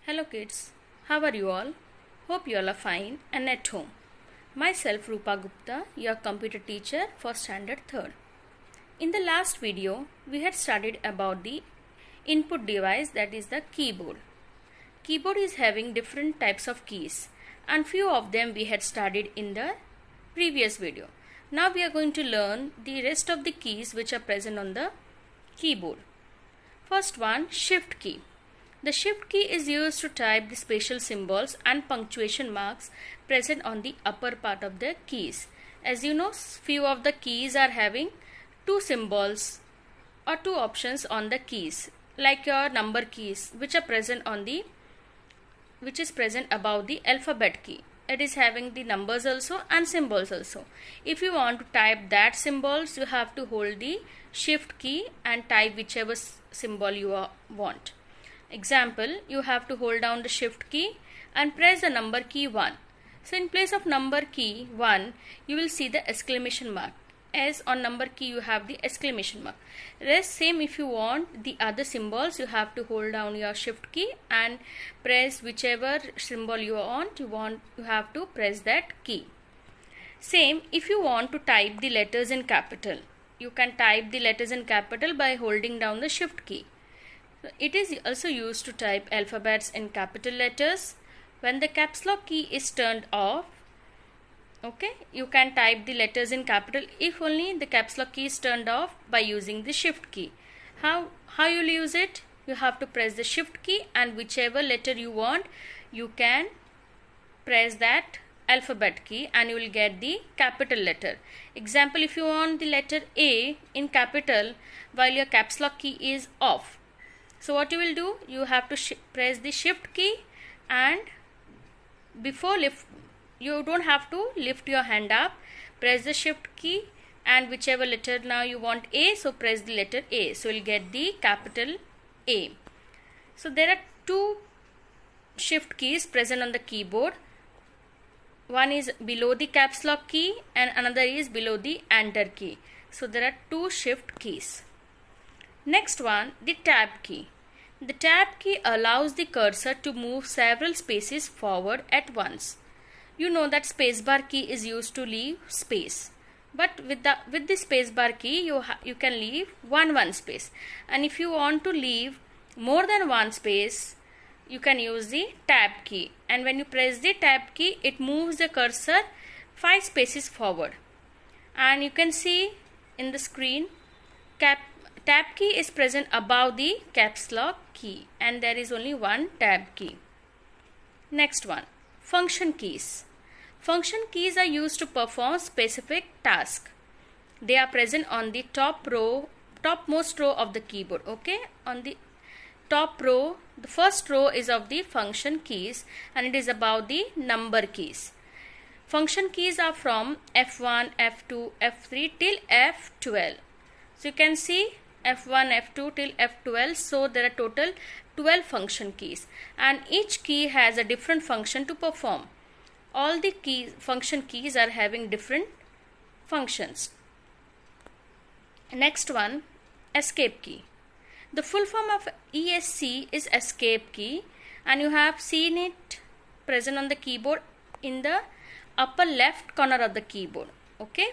Hello kids, how are you all? Hope you all are fine and at home. Myself Rupa Gupta, your computer teacher for standard 3rd. In the last video, we had studied about the input device, that is the keyboard. Keyboard is having different types of keys and few of them we had studied in the previous video. Now we are going to learn the rest of the keys which are present on the keyboard. First one, shift key. The shift key is used to type the special symbols and punctuation marks present on the upper part of the keys. As you know, few of the keys are having two symbols or two options on the keys, like your number keys which is present above the alphabet key. It is having the numbers also and symbols also. If you want to type that symbols, you have to hold the shift key and type whichever symbol you want. Example, you have to hold down the shift key and press the number key 1. So in place of number key 1, you will see the exclamation mark. As on number key you have the exclamation mark. Rest same, if you want the other symbols, you have to hold down your shift key and press whichever symbol you have to press that key. Same, if you want to type the letters in capital, you can type the letters in capital by holding down the shift key. It is also used to type alphabets in capital letters. When the caps lock key is turned off, you can type the letters in capital if only the caps lock key is turned off by using the shift key. How you will use it? You have to press the shift key and whichever letter you want, you can press that alphabet key and you will get the capital letter. Example, if you want the letter A in capital while your caps lock key is off, so what you will do, you have to press the shift key and you don't have to lift your hand up. Press the shift key and whichever letter now you want A, so press the letter A. So you'll get the capital A. So there are two shift keys present on the keyboard. One is below the caps lock key and another is below the enter key. So there are two shift keys. Next one, the tab key. The tab key allows the cursor to move several spaces forward at once. You know that spacebar key is used to leave space, but with the spacebar key you can leave one space, and if you want to leave more than one space, you can use the tab key, and when you press the tab key, it moves the cursor 5 spaces forward. And you can see in the screen, tab key is present above the caps lock key and there is only one tab key. Next one, function keys. Function keys are used to perform specific tasks. They are present on the topmost row of the keyboard. On the top row, the first row is of the function keys and it is about the number keys. Function keys are from F1, F2, F3 till F12. So you can see F1, F2 till F12. So there are total 12 function keys and each key has a different function to perform. All the function keys are having different functions. Next one, escape key. The full form of ESC is escape key and you have seen it present on the keyboard in the upper left corner of the keyboard.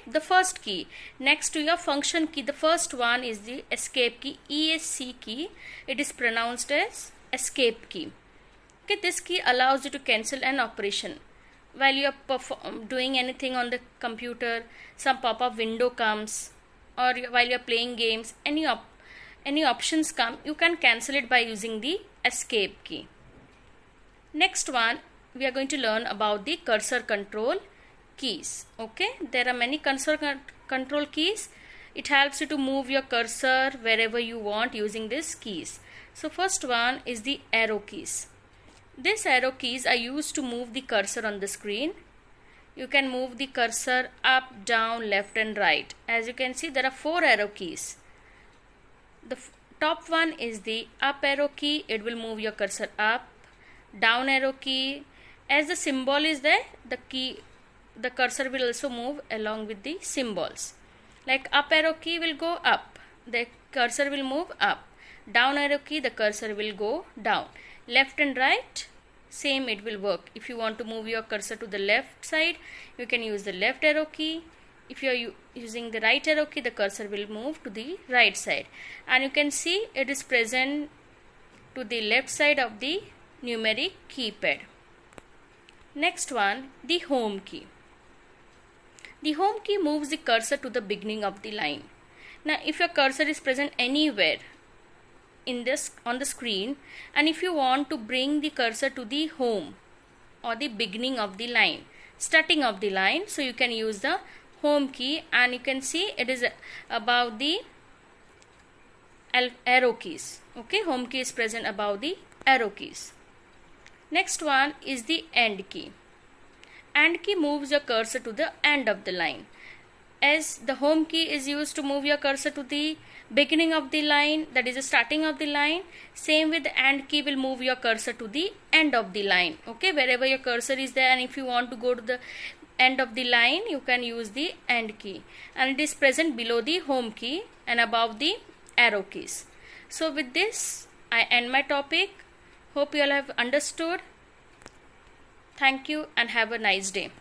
The first key next to your function key, the first one is the escape key, ESC key. It is pronounced as escape key. This key allows you to cancel an operation. While you are doing anything on the computer, some pop-up window comes, or while you are playing games, any options come, you can cancel it by using the escape key. Next one, we are going to learn about the cursor control keys. There are many cursor control keys. It helps you to move your cursor wherever you want using these keys. So first one is the arrow keys. These arrow keys are used to move the cursor on the screen. You can move the cursor up, down, left and right. As you can see, there are 4 arrow keys. The top one is the up arrow key. It will move your cursor up. Down arrow key, as the symbol is there, the cursor will also move along with the symbols. Like up arrow key will go up, the cursor will move up. Down arrow key, the cursor will go down. left and right, same it will work. If you want to move your cursor to the left side, you can use the left arrow key. If you are using the right arrow key, the cursor will move to the right side, and you can see it is present to the left side of the numeric keypad. Next one, the home key. The home key moves the cursor to the beginning of the line. Now if your cursor is present anywhere on the screen, and if you want to bring the cursor to the home or the beginning of the line, starting of the line, so you can use the home key, and you can see it is above the arrow keys. Okay, home key is present above the arrow keys. Next one is the end key. End key moves your cursor to the end of the line. As the home key is used to move your cursor to the beginning of the line, that is the starting of the line, same with the end key will move your cursor to the end of the line. Okay, wherever your cursor is there, and if you want to go to the end of the line, you can use the end key, and it is present below the home key and above the arrow keys. So with this I end my topic. Hope you all have understood. Thank you and have a nice day.